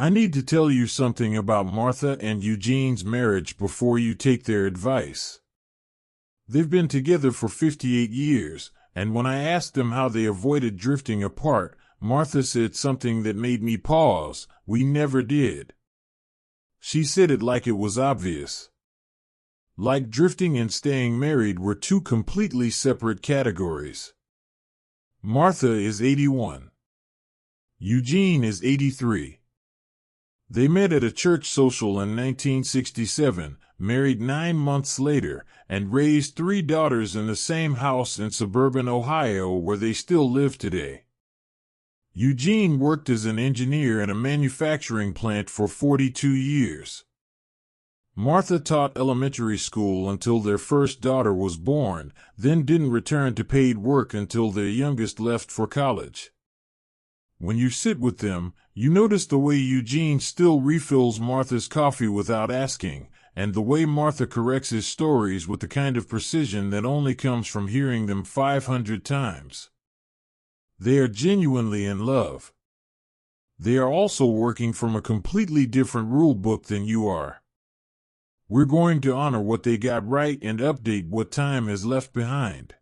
I need to tell you something about Martha and Eugene's marriage before you take their advice. They've been together for 58 years, and when I asked them how they avoided drifting apart, Martha said something that made me pause. We never did. She said it like it was obvious. Like drifting and staying married were two completely separate categories. Martha is 81. Eugene is 83. They met at a church social in 1967, married 9 months later, and raised 3 daughters in the same house in suburban Ohio where they still live today. Eugene worked as an engineer in a manufacturing plant for 42 years. Martha taught elementary school until their first daughter was born, then didn't return to paid work until their youngest left for college. When you sit with them, you notice the way Eugene still refills Martha's coffee without asking, and the way Martha corrects his stories with the kind of precision that only comes from hearing them 500 times. They are genuinely in love. They are also working from a completely different rule book than you are. We're going to honor what they got right and update what time has left behind.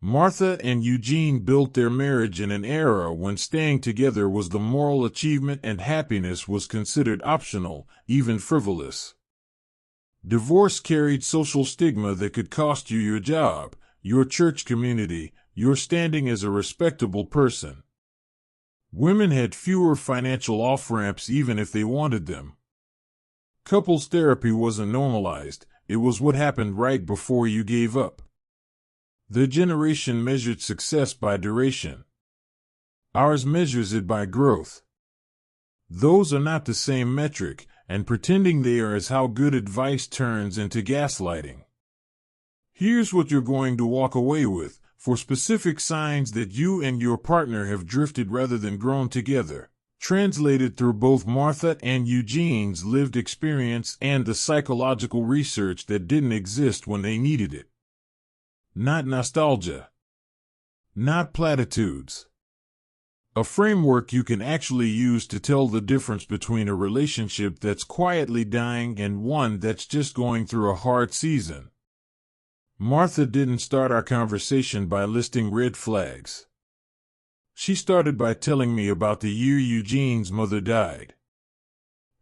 Martha and Eugene built their marriage in an era when staying together was the moral achievement and happiness was considered optional, even frivolous. Divorce carried social stigma that could cost you your job, your church community, your standing as a respectable person. Women had fewer financial off-ramps even if they wanted them. Couples therapy wasn't normalized, it was what happened right before you gave up. Their generation measured success by duration. Ours measures it by growth. Those are not the same metric, and pretending they are is how good advice turns into gaslighting. Here's what you're going to walk away with, for specific signs that you and your partner have drifted rather than grown together, translated through both Martha and Eugene's lived experience and the psychological research that didn't exist when they needed it. Not nostalgia. Not platitudes. A framework you can actually use to tell the difference between a relationship that's quietly dying and one that's just going through a hard season. Martha didn't start our conversation by listing red flags. She started by telling me about the year Eugene's mother died.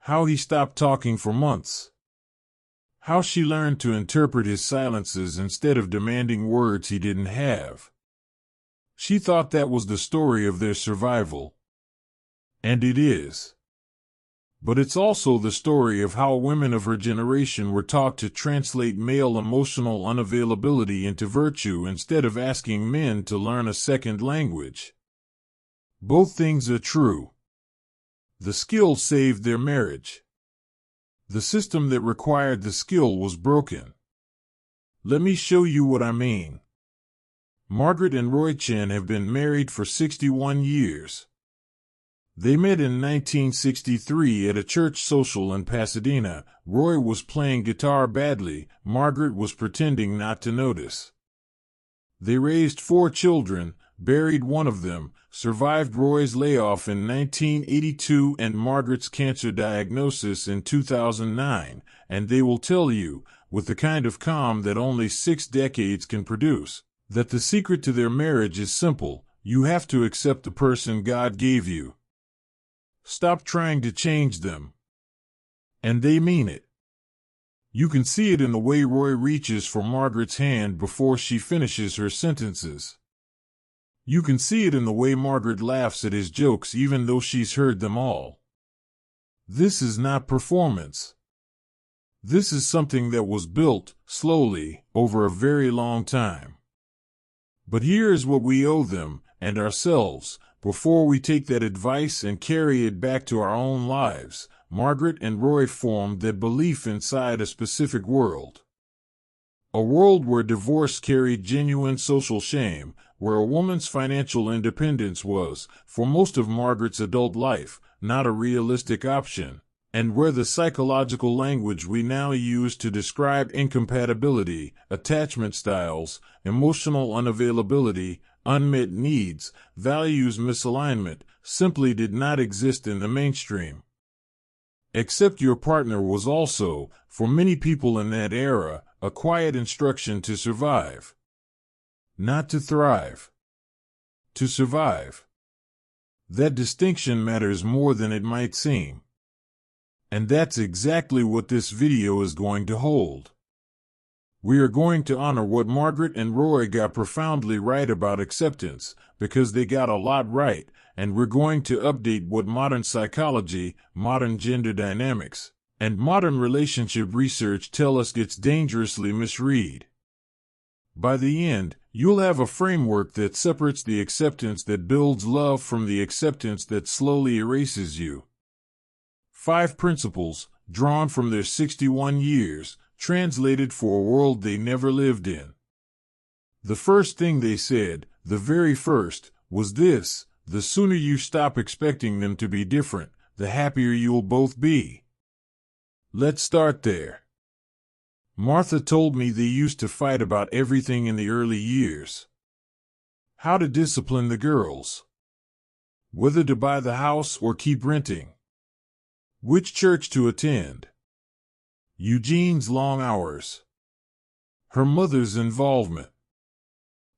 How he stopped talking for months. How she learned to interpret his silences instead of demanding words he didn't have. She thought that was the story of their survival. And it is. But it's also the story of how women of her generation were taught to translate male emotional unavailability into virtue instead of asking men to learn a second language. Both things are true. The skill saved their marriage. The system that required the skill was broken. Let me show you what I mean. Margaret and Roy Chen have been married for 61 years. They met in 1963 at a church social in Pasadena. Roy was playing guitar badly, Margaret was pretending not to notice. They raised 4 children, buried one of them, survived Roy's layoff in 1982 and Margaret's cancer diagnosis in 2009, and they will tell you, with the kind of calm that only 6 decades can produce, that the secret to their marriage is simple: you have to accept the person God gave you. Stop trying to change them. And they mean it. You can see it in the way Roy reaches for Margaret's hand before she finishes her sentences. You can see it in the way Margaret laughs at his jokes even though she's heard them all. This is not performance. This is something that was built, slowly, over a very long time. But here is what we owe them, and ourselves, before we take that advice and carry it back to our own lives. Margaret and Roy formed their belief inside a specific world. A world where divorce carried genuine social shame, where a woman's financial independence was, for most of Margaret's adult life, not a realistic option, and where the psychological language we now use to describe incompatibility, attachment styles, emotional unavailability, unmet needs, values misalignment, simply did not exist in the mainstream. Accept your partner was also, for many people in that era, a quiet instruction to survive. Not to thrive. To survive. That distinction matters more than it might seem. And that's exactly what this video is going to hold. We are going to honor what Margaret and Roy got profoundly right about acceptance, because they got a lot right, and we're going to update what modern psychology, modern gender dynamics, and modern relationship research tell us gets dangerously misread. By the end, you'll have a framework that separates the acceptance that builds love from the acceptance that slowly erases you. 5 principles, drawn from their 61 years, translated for a world they never lived in. The first thing they said, the very first, was this: the sooner you stop expecting them to be different, the happier you'll both be. Let's start there. Martha told me they used to fight about everything in the early years. How to discipline the girls. Whether to buy the house or keep renting. Which church to attend. Eugene's long hours. Her mother's involvement.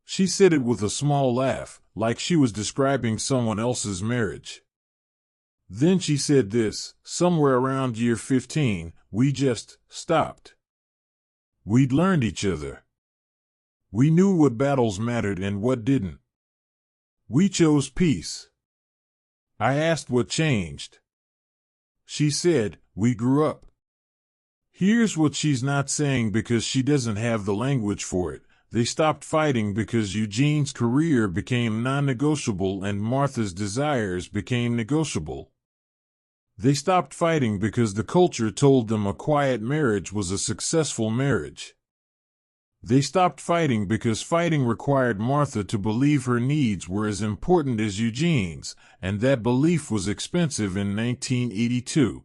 She said it with a small laugh, like she was describing someone else's marriage. Then she said this: somewhere around year 15, we just stopped. We'd learned each other. We knew what battles mattered and what didn't. We chose peace. I asked what changed. She said, we grew up. Here's what she's not saying because she doesn't have the language for it. They stopped fighting because Eugene's career became non-negotiable and Martha's desires became negotiable. They stopped fighting because the culture told them a quiet marriage was a successful marriage. They stopped fighting because fighting required Martha to believe her needs were as important as Eugene's, and that belief was expensive in 1982.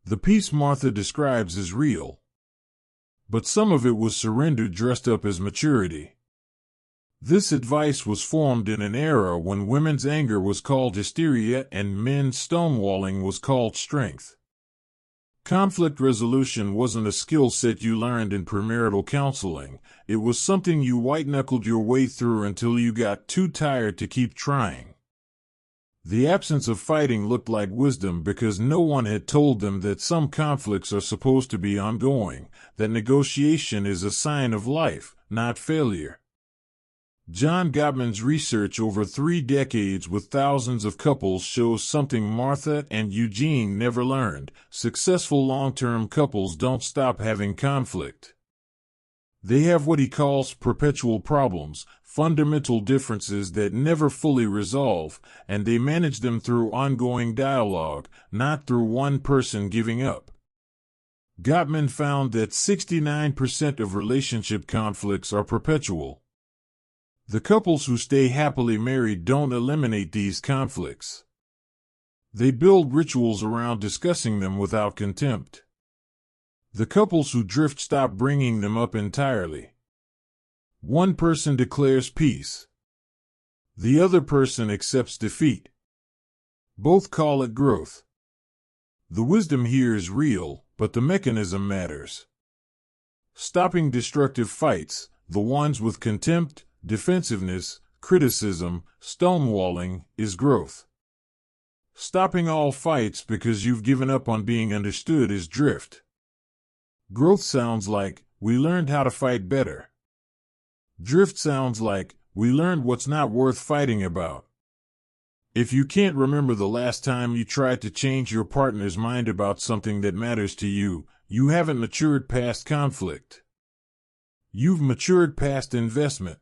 The peace Martha describes is real. But some of it was surrender dressed up as maturity. This advice was formed in an era when women's anger was called hysteria and men's stonewalling was called strength. Conflict resolution wasn't a skill set you learned in premarital counseling. It was something you white-knuckled your way through until you got too tired to keep trying. The absence of fighting looked like wisdom because no one had told them that some conflicts are supposed to be ongoing, that negotiation is a sign of life, not failure. John Gottman's research over 3 decades with thousands of couples shows something Martha and Eugene never learned. Successful long-term couples don't stop having conflict. They have what he calls perpetual problems, fundamental differences that never fully resolve, and they manage them through ongoing dialogue, not through one person giving up. Gottman found that 69% of relationship conflicts are perpetual. The couples who stay happily married don't eliminate these conflicts. They build rituals around discussing them without contempt. The couples who drift stop bringing them up entirely. One person declares peace. The other person accepts defeat. Both call it growth. The wisdom here is real, but the mechanism matters. Stopping destructive fights, the ones with contempt, defensiveness, criticism, stonewalling, is growth. Stopping all fights because you've given up on being understood is drift. Growth sounds like, we learned how to fight better. Drift sounds like, we learned what's not worth fighting about. If you can't remember the last time you tried to change your partner's mind about something that matters to you, you haven't matured past conflict. You've matured past investment.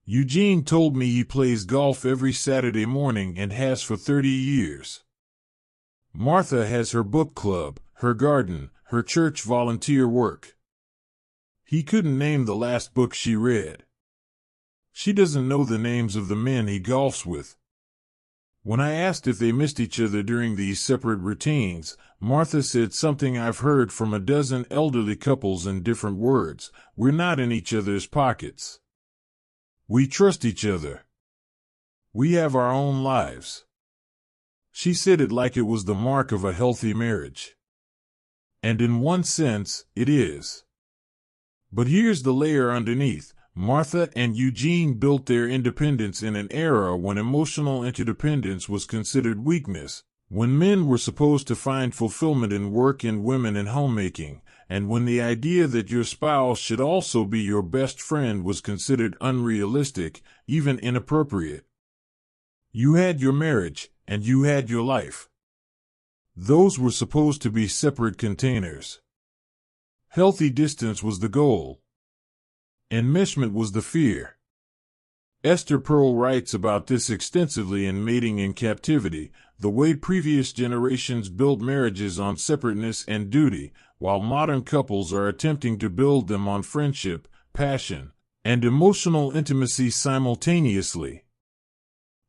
Eugene told me he plays golf every Saturday morning and has for 30 years. Martha has her book club, her garden, her church volunteer work. He couldn't name the last book she read. She doesn't know the names of the men he golfs with. When I asked if they missed each other during these separate routines, Martha said something I've heard from a dozen elderly couples in different words: we're not in each other's pockets. We trust each other. We have our own lives. She said it like it was the mark of a healthy marriage. And in one sense, it is. But here's the layer underneath. Martha and Eugene built their independence in an era when emotional interdependence was considered weakness, when men were supposed to find fulfillment in work and women in homemaking, and when the idea that your spouse should also be your best friend was considered unrealistic, even inappropriate. You had your marriage, and you had your life. Those were supposed to be separate containers. Healthy distance was the goal. Enmeshment was the fear. Esther Perel writes about this extensively in Mating in Captivity, the way previous generations built marriages on separateness and duty, while modern couples are attempting to build them on friendship, passion, and emotional intimacy simultaneously.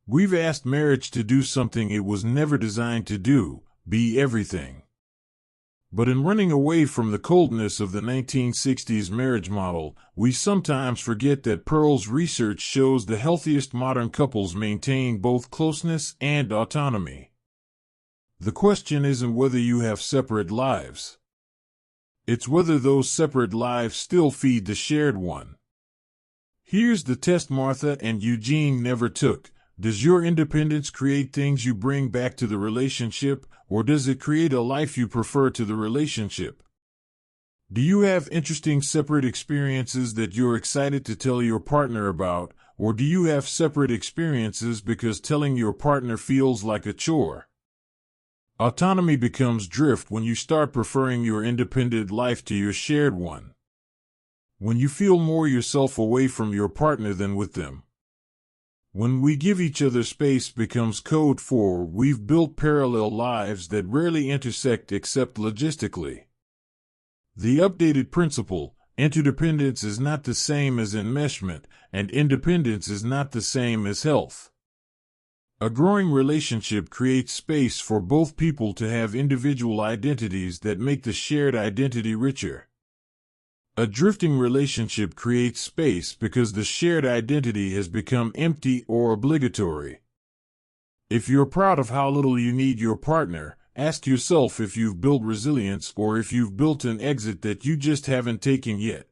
We've asked marriage to do something it was never designed to do, be everything. But in running away from the coldness of the 1960s marriage model, we sometimes forget that Perel's research shows the healthiest modern couples maintain both closeness and autonomy. The question isn't whether you have separate lives. It's whether those separate lives still feed the shared one. Here's the test Martha and Eugene never took. Does your independence create things you bring back to the relationship, or does it create a life you prefer to the relationship? Do you have interesting separate experiences that you're excited to tell your partner about, or do you have separate experiences because telling your partner feels like a chore? Autonomy becomes drift when you start preferring your independent life to your shared one. When you feel more yourself away from your partner than with them. When we give each other space becomes code for we've built parallel lives that rarely intersect except logistically. The updated principle, interdependence is not the same as enmeshment, and independence is not the same as health. A growing relationship creates space for both people to have individual identities that make the shared identity richer. A drifting relationship creates space because the shared identity has become empty or obligatory. If you're proud of how little you need your partner, ask yourself if you've built resilience or if you've built an exit that you just haven't taken yet.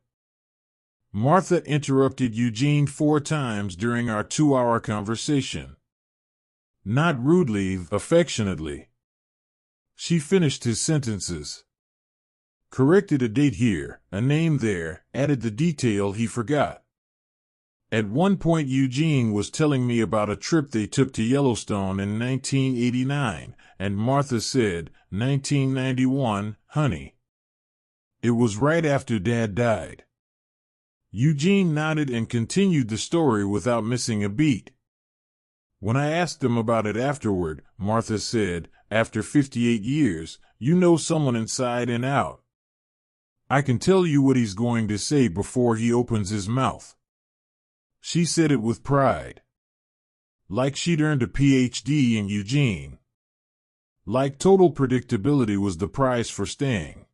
Martha interrupted Eugene 4 times during our 2-hour conversation. Not rudely, affectionately. She finished his sentences. Corrected a date here, a name there, added the detail he forgot. At one point Eugene was telling me about a trip they took to Yellowstone in 1989, and Martha said, 1991, honey. It was right after Dad died. Eugene nodded and continued the story without missing a beat. When I asked them about it afterward, Martha said, after 58 years, you know someone inside and out. I can tell you what he's going to say before he opens his mouth. She said it with pride. Like she'd earned a PhD in Eugene. Like total predictability was the prize for staying.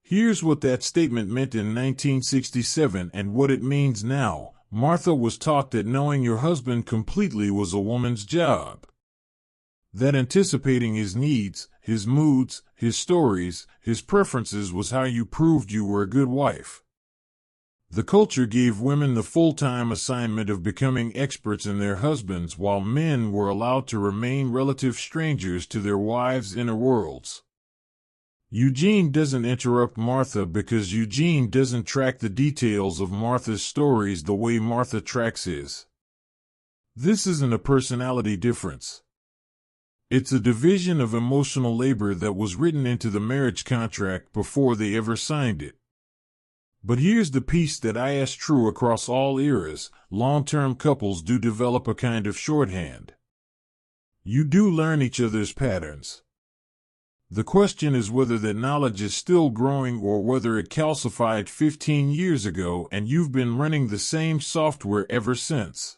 Here's what that statement meant in 1967 and what it means now. Martha was taught that knowing your husband completely was a woman's job. That anticipating his needs, his moods, his stories, his preferences was how you proved you were a good wife. The culture gave women the full-time assignment of becoming experts in their husbands while men were allowed to remain relative strangers to their wives' inner worlds. Eugene doesn't interrupt Martha because Eugene doesn't track the details of Martha's stories the way Martha tracks his. This isn't a personality difference. It's a division of emotional labor that was written into the marriage contract before they ever signed it. But here's the piece that is true across all eras: long-term couples do develop a kind of shorthand. You do learn each other's patterns. The question is whether that knowledge is still growing or whether it calcified 15 years ago and you've been running the same software ever since.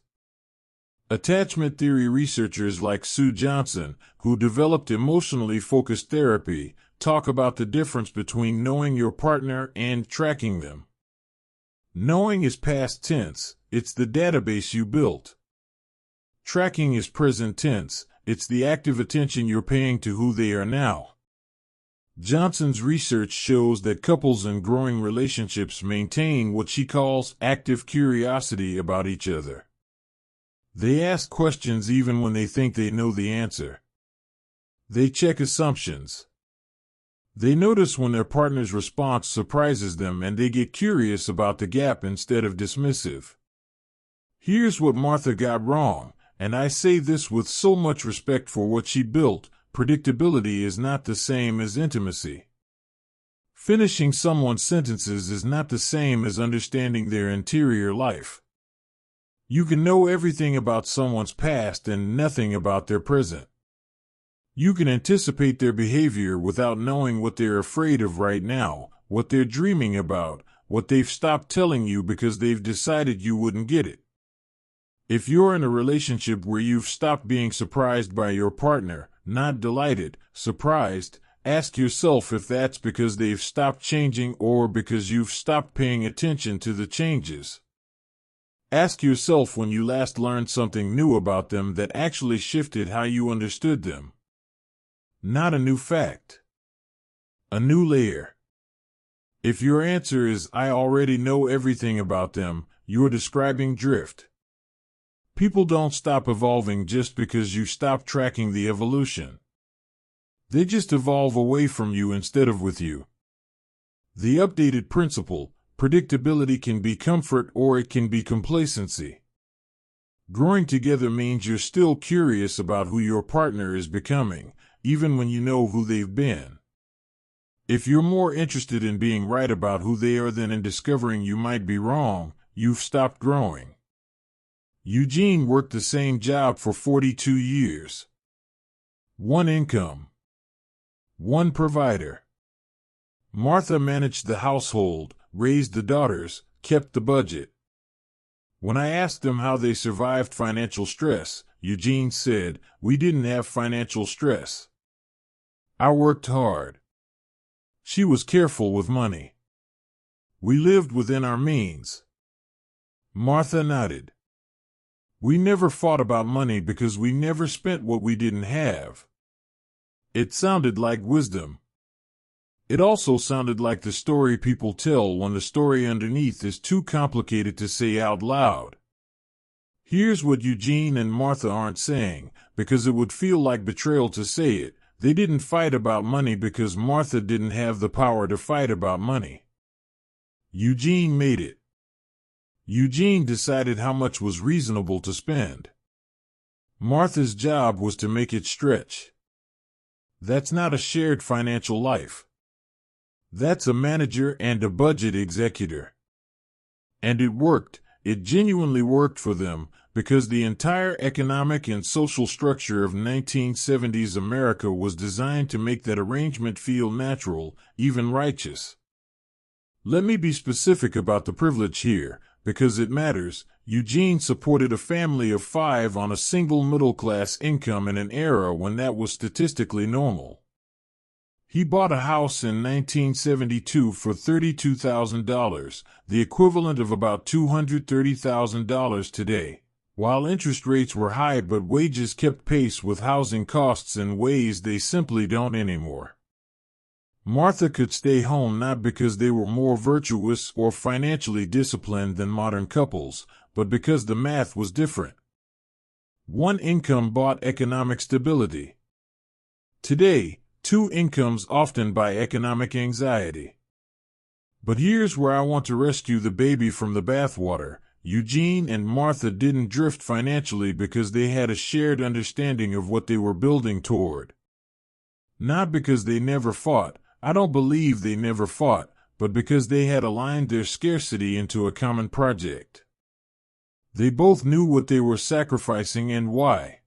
Attachment theory researchers like Sue Johnson, who developed emotionally focused therapy, talk about the difference between knowing your partner and tracking them. Knowing is past tense, it's the database you built. Tracking is present tense. It's the active attention you're paying to who they are now. Johnson's research shows that couples in growing relationships maintain what she calls active curiosity about each other. They ask questions even when they think they know the answer. They check assumptions. They notice when their partner's response surprises them, and they get curious about the gap instead of dismissive. Here's what Martha got wrong, and I say this with so much respect for what she built: predictability is not the same as intimacy. Finishing someone's sentences is not the same as understanding their interior life. You can know everything about someone's past and nothing about their present. You can anticipate their behavior without knowing what they're afraid of right now, what they're dreaming about, what they've stopped telling you because they've decided you wouldn't get it. If you're in a relationship where you've stopped being surprised by your partner, not delighted, surprised, ask yourself if that's because they've stopped changing or because you've stopped paying attention to the changes. Ask yourself when you last learned something new about them that actually shifted how you understood them. Not a new fact. A new layer. If your answer is, I already know everything about them, you're describing drift. People don't stop evolving just because you stop tracking the evolution. They just evolve away from you instead of with you. The updated principle, predictability, can be comfort or it can be complacency. Growing together means you're still curious about who your partner is becoming, even when you know who they've been. If you're more interested in being right about who they are than in discovering you might be wrong, you've stopped growing. Eugene worked the same job for 42 years. One income. One provider. Martha managed the household, raised the daughters, kept the budget. When I asked them how they survived financial stress, Eugene said, "We didn't have financial stress. I worked hard." She was careful with money. "We lived within our means." Martha nodded. "We never fought about money because we never spent what we didn't have." It sounded like wisdom. It also sounded like the story people tell when the story underneath is too complicated to say out loud. Here's what Eugene and Martha aren't saying, because it would feel like betrayal to say it. They didn't fight about money because Martha didn't have the power to fight about money. Eugene made it. Eugene decided how much was reasonable to spend. Martha's job was to make it stretch. That's not a shared financial life. That's a manager and a budget executor. And it worked. It genuinely worked for them, because the entire economic and social structure of 1970s America was designed to make that arrangement feel natural, even righteous. Let me be specific about the privilege here, because it matters. Eugene supported a family of 5 on a single middle-class income in an era when that was statistically normal. He bought a house in 1972 for $32,000, the equivalent of about $230,000 today. While interest rates were high, but wages kept pace with housing costs in ways they simply don't anymore. Martha could stay home not because they were more virtuous or financially disciplined than modern couples, but because the math was different. One income bought economic stability. Today, 2 incomes often buy economic anxiety. But here's where I want to rescue the baby from the bathwater. Eugene and Martha didn't drift financially because they had a shared understanding of what they were building toward. Not because they never fought. I don't believe they never fought, but because they had aligned their scarcity into a common project. They both knew what they were sacrificing and why.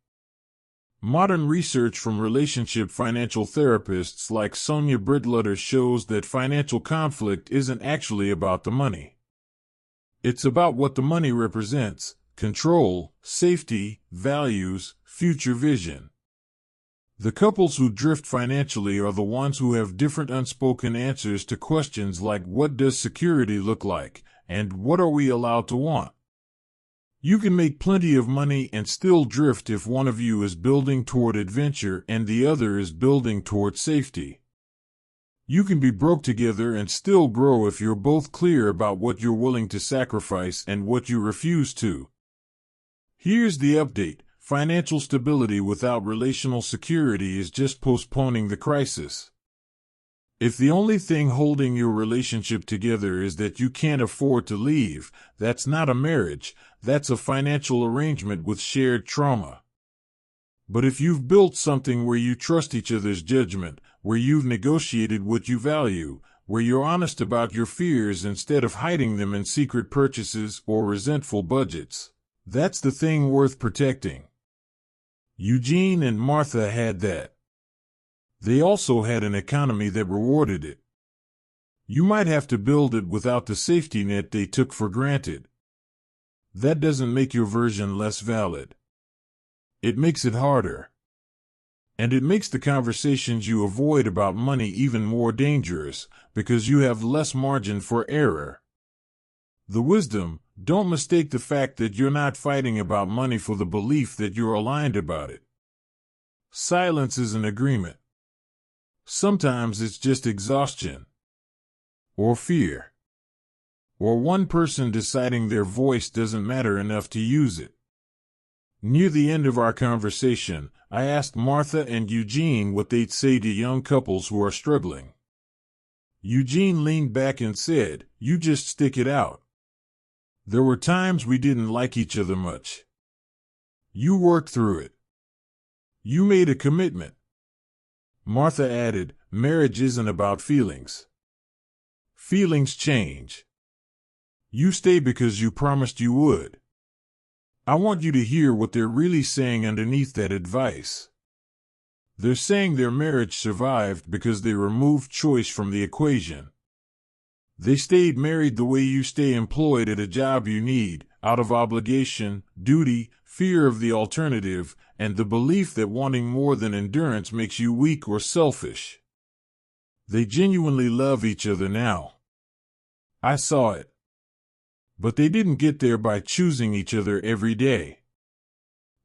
Modern research from relationship financial therapists like Sonia Brittlutter shows that financial conflict isn't actually about the money. It's about what the money represents: control, safety, values, future vision. The couples who drift financially are the ones who have different unspoken answers to questions like, what does security look like, and what are we allowed to want? You can make plenty of money and still drift if one of you is building toward adventure and the other is building toward safety. You can be broke together and still grow if you're both clear about what you're willing to sacrifice and what you refuse to. Here's the update. Financial stability without relational security is just postponing the crisis. If the only thing holding your relationship together is that you can't afford to leave, that's not a marriage, that's a financial arrangement with shared trauma. But if you've built something where you trust each other's judgment, where you've negotiated what you value, where you're honest about your fears instead of hiding them in secret purchases or resentful budgets, that's the thing worth protecting. Eugene and Martha had that. They also had an economy that rewarded it. You might have to build it without the safety net they took for granted. That doesn't make your version less valid. It makes it harder. And it makes the conversations you avoid about money even more dangerous, because you have less margin for error. The wisdom: don't mistake the fact that you're not fighting about money for the belief that you're aligned about it. Silence is an agreement. Sometimes it's just exhaustion. Or fear. Or one person deciding their voice doesn't matter enough to use it. Near the end of our conversation, I asked Martha and Eugene what they'd say to young couples who are struggling. Eugene leaned back and said, "You just stick it out. There were times we didn't like each other much. You worked through it. You made a commitment." Martha added, "Marriage isn't about feelings. Feelings change. You stay because you promised you would." I want you to hear what they're really saying underneath that advice. They're saying their marriage survived because they removed choice from the equation. They stayed married the way you stay employed at a job you need, out of obligation, duty, fear of the alternative, and the belief that wanting more than endurance makes you weak or selfish. They genuinely love each other now. I saw it. But they didn't get there by choosing each other every day.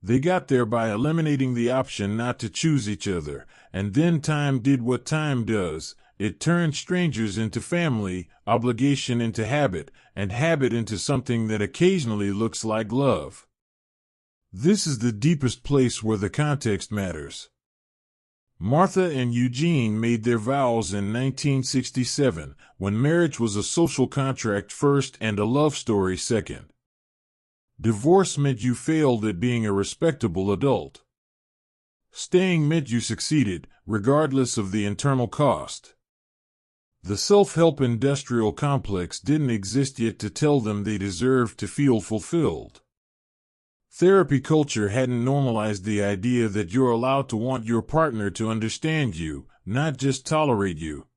They got there by eliminating the option not to choose each other, and then time did what time does. It turned strangers into family, obligation into habit, and habit into something that occasionally looks like love. This is the deepest place where the context matters. Martha and Eugene made their vows in 1967, when marriage was a social contract first and a love story second. Divorce meant you failed at being a respectable adult. Staying meant you succeeded, regardless of the internal cost. The self-help industrial complex didn't exist yet to tell them they deserved to feel fulfilled. Therapy culture hadn't normalized the idea that you're allowed to want your partner to understand you, not just tolerate you.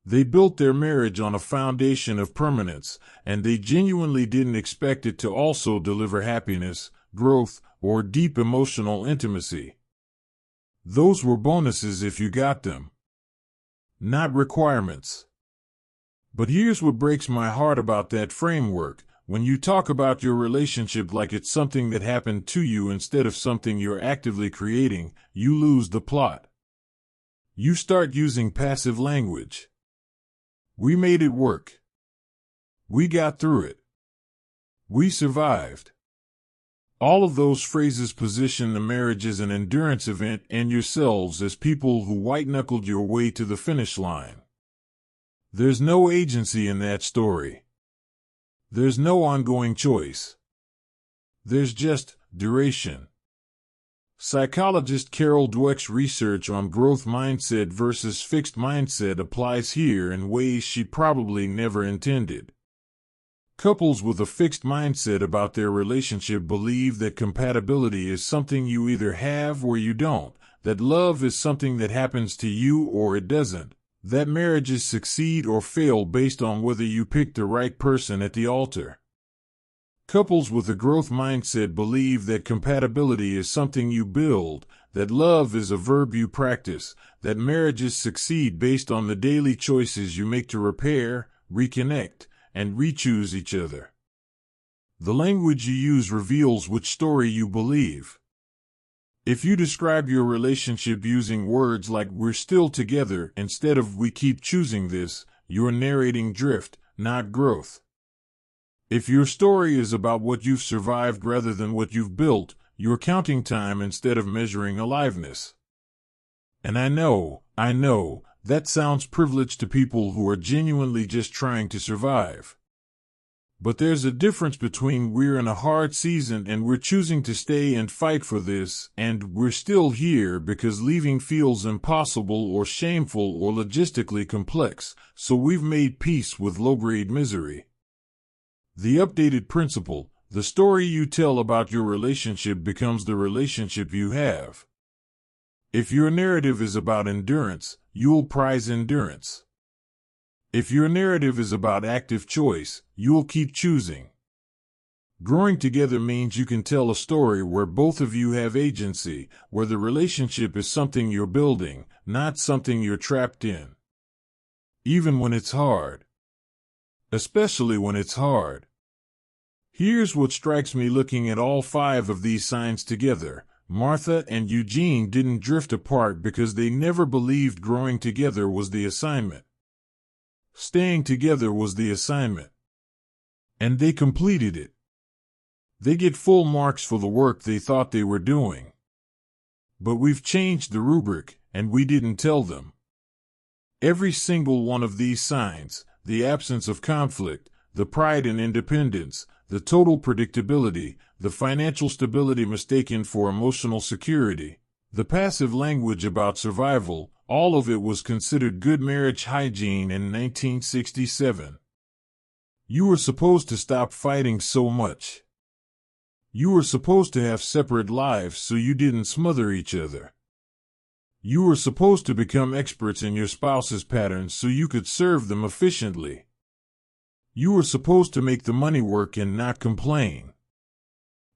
They built their marriage on a foundation of permanence, and they genuinely didn't expect it to also deliver happiness, growth, or deep emotional intimacy. Those were bonuses if you got them. Not requirements. But here's what breaks my heart about that framework. When you talk about your relationship like it's something that happened to you instead of something you're actively creating, you lose the plot. You start using passive language. We made it work. We got through it. We survived. All of those phrases position the marriage as an endurance event and yourselves as people who white-knuckled your way to the finish line. There's no agency in that story. There's no ongoing choice. There's just duration. Psychologist Carol Dweck's research on growth mindset versus fixed mindset applies here in ways she probably never intended. Couples with a fixed mindset about their relationship believe that compatibility is something you either have or you don't, that love is something that happens to you or it doesn't, that marriages succeed or fail based on whether you pick the right person at the altar. Couples with a growth mindset believe that compatibility is something you build, that love is a verb you practice, that marriages succeed based on the daily choices you make to repair, reconnect, and re-choose each other. The language you use reveals which story you believe. If you describe your relationship using words like "we're still together" instead of "we keep choosing this," you're narrating drift, not growth. If your story is about what you've survived rather than what you've built, you're counting time instead of measuring aliveness. And I know, that sounds privileged to people who are genuinely just trying to survive. But there's a difference between "we're in a hard season" and "we're choosing to stay and fight for this," and "we're still here because leaving feels impossible or shameful or logistically complex, so we've made peace with low-grade misery." The updated principle: the story you tell about your relationship becomes the relationship you have. If your narrative is about endurance, you'll prize endurance. If your narrative is about active choice, you'll keep choosing. Growing together means you can tell a story where both of you have agency, where the relationship is something you're building, not something you're trapped in. Even when it's hard. Especially when it's hard. Here's what strikes me looking at all 5 of these signs together. Martha and Eugene didn't drift apart because they never believed growing together was the assignment. Staying together was the assignment. And they completed it. They get full marks for the work they thought they were doing. But we've changed the rubric, and we didn't tell them. Every single one of these signs, the absence of conflict, the pride in independence, the total predictability, the financial stability mistaken for emotional security, the passive language about survival, all of it was considered good marriage hygiene in 1967. You were supposed to stop fighting so much. You were supposed to have separate lives so you didn't smother each other. You were supposed to become experts in your spouse's patterns so you could serve them efficiently. You were supposed to make the money work and not complain.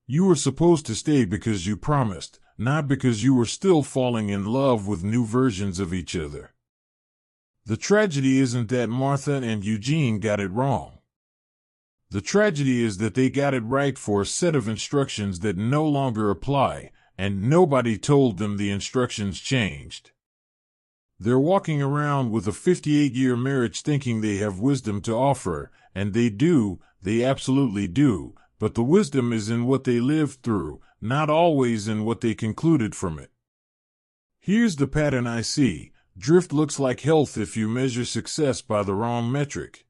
You were supposed to stay because you promised, not because you were still falling in love with new versions of each other. The tragedy isn't that Martha and Eugene got it wrong. The tragedy is that they got it right for a set of instructions that no longer apply, and nobody told them the instructions changed. They're walking around with a 58-year marriage thinking they have wisdom to offer, and they do, they absolutely do, but the wisdom is in what they lived through, not always in what they concluded from it. Here's the pattern I see. Drift looks like health if you measure success by the wrong metric.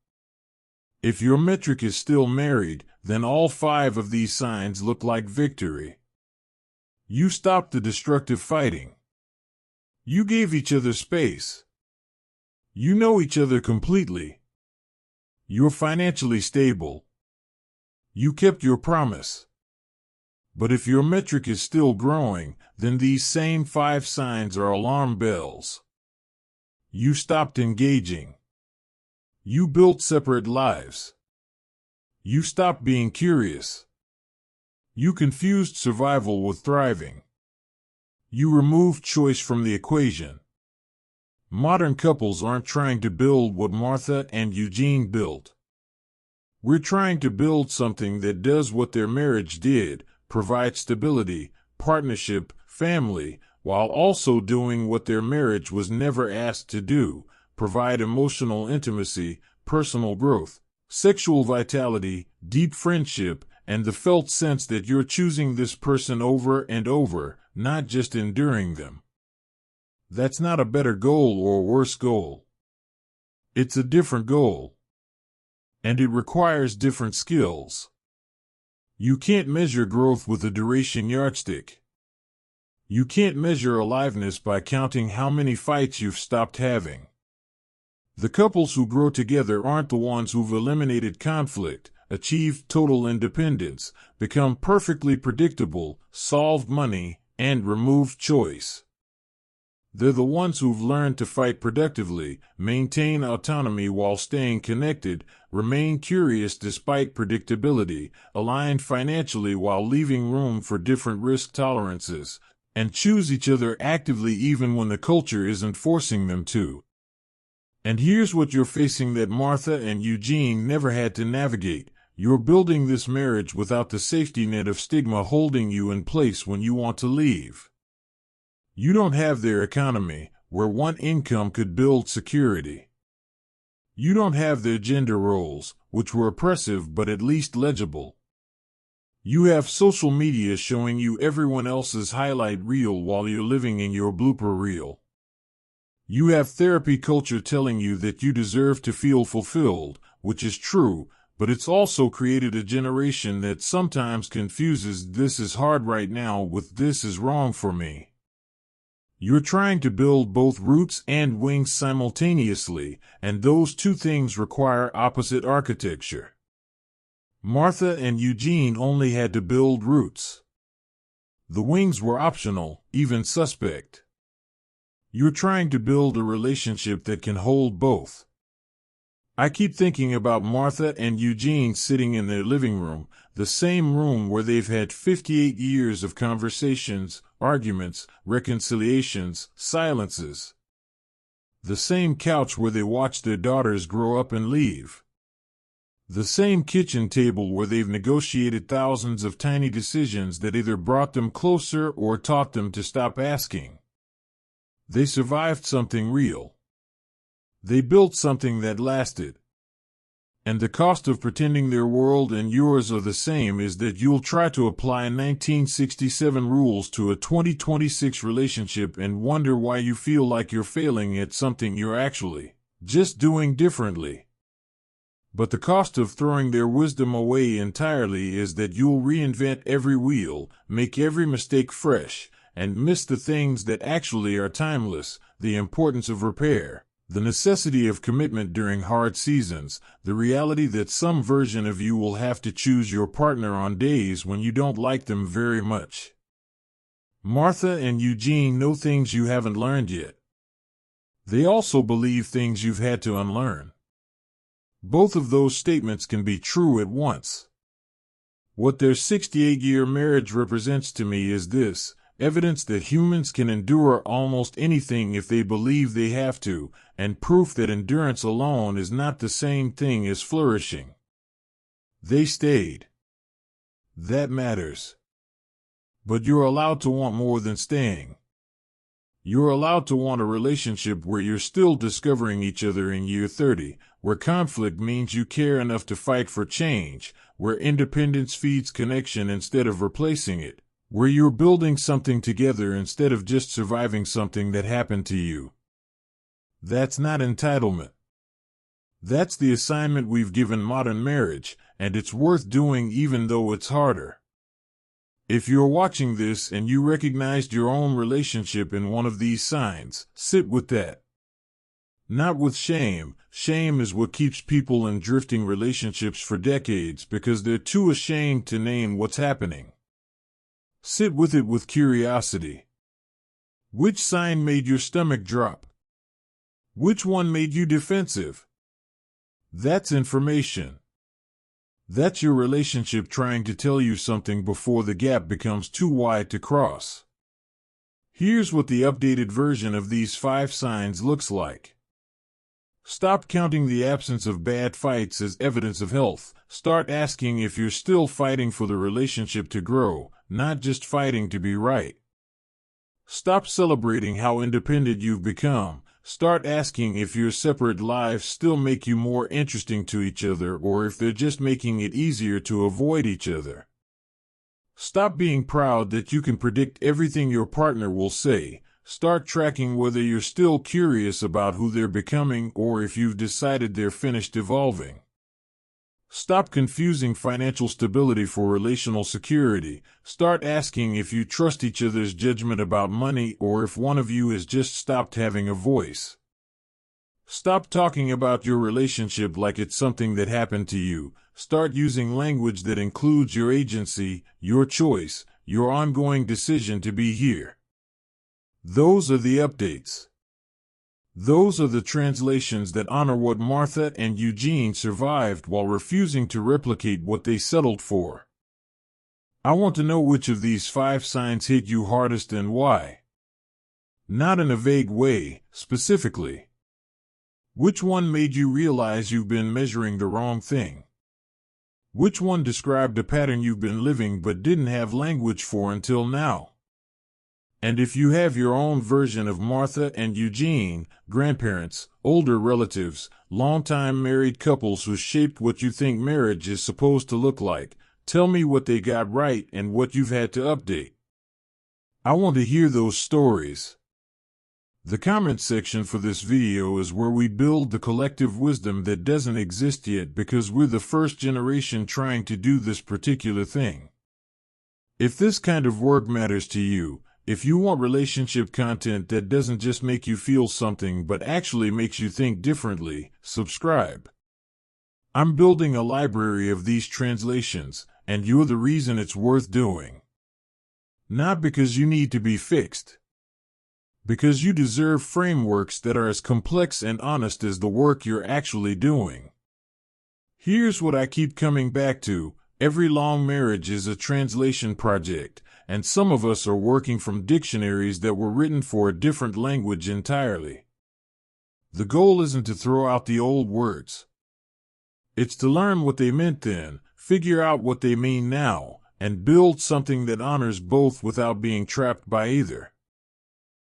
If your metric is still married, then all 5 of these signs look like victory. You stopped the destructive fighting. You gave each other space. You know each other completely. You're financially stable. You kept your promise. But if your metric is still growing, then these same 5 signs are alarm bells. You stopped engaging. You built separate lives. You stopped being curious. You confused survival with thriving. You removed choice from the equation. Modern couples aren't trying to build what Martha and Eugene built. We're trying to build something that does what their marriage did, provide stability, partnership, family, while also doing what their marriage was never asked to do, provide emotional intimacy, personal growth, sexual vitality, deep friendship, and the felt sense that you're choosing this person over and over, not just enduring them. That's not a better goal or a worse goal. It's a different goal. And it requires different skills. You can't measure growth with a duration yardstick. You can't measure aliveness by counting how many fights you've stopped having. The couples who grow together aren't the ones who've eliminated conflict, achieved total independence, become perfectly predictable, solved money, and removed choice. They're the ones who've learned to fight productively, maintain autonomy while staying connected, remain curious despite predictability, align financially while leaving room for different risk tolerances, and choose each other actively even when the culture isn't forcing them to. And here's what you're facing that Martha and Eugene never had to navigate. You're building this marriage without the safety net of stigma holding you in place when you want to leave. You don't have their economy, where one income could build security. You don't have their gender roles, which were oppressive but at least legible. You have social media showing you everyone else's highlight reel while you're living in your blooper reel. You have therapy culture telling you that you deserve to feel fulfilled, which is true, but it's also created a generation that sometimes confuses "this is hard right now" with "this is wrong for me." You're trying to build both roots and wings simultaneously, and those two things require opposite architecture. Martha and Eugene only had to build roots. The wings were optional, even suspect. You're trying to build a relationship that can hold both. I keep thinking about Martha and Eugene sitting in their living room, the same room where they've had 58 years of conversations, arguments, reconciliations, silences. The same couch where they watch their daughters grow up and leave. The same kitchen table where they've negotiated thousands of tiny decisions that either brought them closer or taught them to stop asking. They survived something real. They built something that lasted. And the cost of pretending their world and yours are the same is that you'll try to apply 1967 rules to a 2026 relationship and wonder why you feel like you're failing at something you're actually just doing differently. But the cost of throwing their wisdom away entirely is that you'll reinvent every wheel, make every mistake fresh, and miss the things that actually are timeless: the importance of repair, the necessity of commitment during hard seasons, the reality that some version of you will have to choose your partner on days when you don't like them very much. Martha and Eugene know things you haven't learned yet. They also believe things you've had to unlearn. Both of those statements can be true at once. What their 68-year marriage represents to me is this: evidence that humans can endure almost anything if they believe they have to, and proof that endurance alone is not the same thing as flourishing. They stayed. That matters. But you're allowed to want more than staying. You're allowed to want a relationship where you're still discovering each other in year 30, where conflict means you care enough to fight for change, where independence feeds connection instead of replacing it, where you're building something together instead of just surviving something that happened to you. That's not entitlement. That's the assignment we've given modern marriage, and it's worth doing even though it's harder. If you're watching this and you recognized your own relationship in one of these signs, sit with that. Not with shame. Shame is what keeps people in drifting relationships for decades because they're too ashamed to name what's happening. Sit with it with curiosity. Which sign made your stomach drop? Which one made you defensive? That's information. That's your relationship trying to tell you something before the gap becomes too wide to cross. Here's what the updated version of these 5 signs looks like. Stop counting the absence of bad fights as evidence of health. Start asking if you're still fighting for the relationship to grow, not just fighting to be right. Stop celebrating how independent you've become. Start asking if your separate lives still make you more interesting to each other or if they're just making it easier to avoid each other. Stop being proud that you can predict everything your partner will say. Start tracking whether you're still curious about who they're becoming or if you've decided they're finished evolving. Stop confusing financial stability for relational security. Start asking if you trust each other's judgment about money or if one of you has just stopped having a voice. Stop talking about your relationship like it's something that happened to you. Start using language that includes your agency, your choice, your ongoing decision to be here. Those are the updates. Those are the translations that honor what Martha and Eugene survived while refusing to replicate what they settled for. I want to know which of these 5 signs hit you hardest and why. Not in a vague way, specifically. Which one made you realize you've been measuring the wrong thing? Which one described a pattern you've been living but didn't have language for until now? And if you have your own version of Martha and Eugene, grandparents, older relatives, longtime married couples who shaped what you think marriage is supposed to look like, tell me what they got right and what you've had to update. I want to hear those stories. The comment section for this video is where we build the collective wisdom that doesn't exist yet because we're the first generation trying to do this particular thing. If this kind of work matters to you, if you want relationship content that doesn't just make you feel something but actually makes you think differently, subscribe. I'm building a library of these translations, and you're the reason it's worth doing. Not because you need to be fixed. Because you deserve frameworks that are as complex and honest as the work you're actually doing. Here's what I keep coming back to. Every long marriage is a translation project, and some of us are working from dictionaries that were written for a different language entirely. The goal isn't to throw out the old words. It's to learn what they meant then, figure out what they mean now, and build something that honors both without being trapped by either.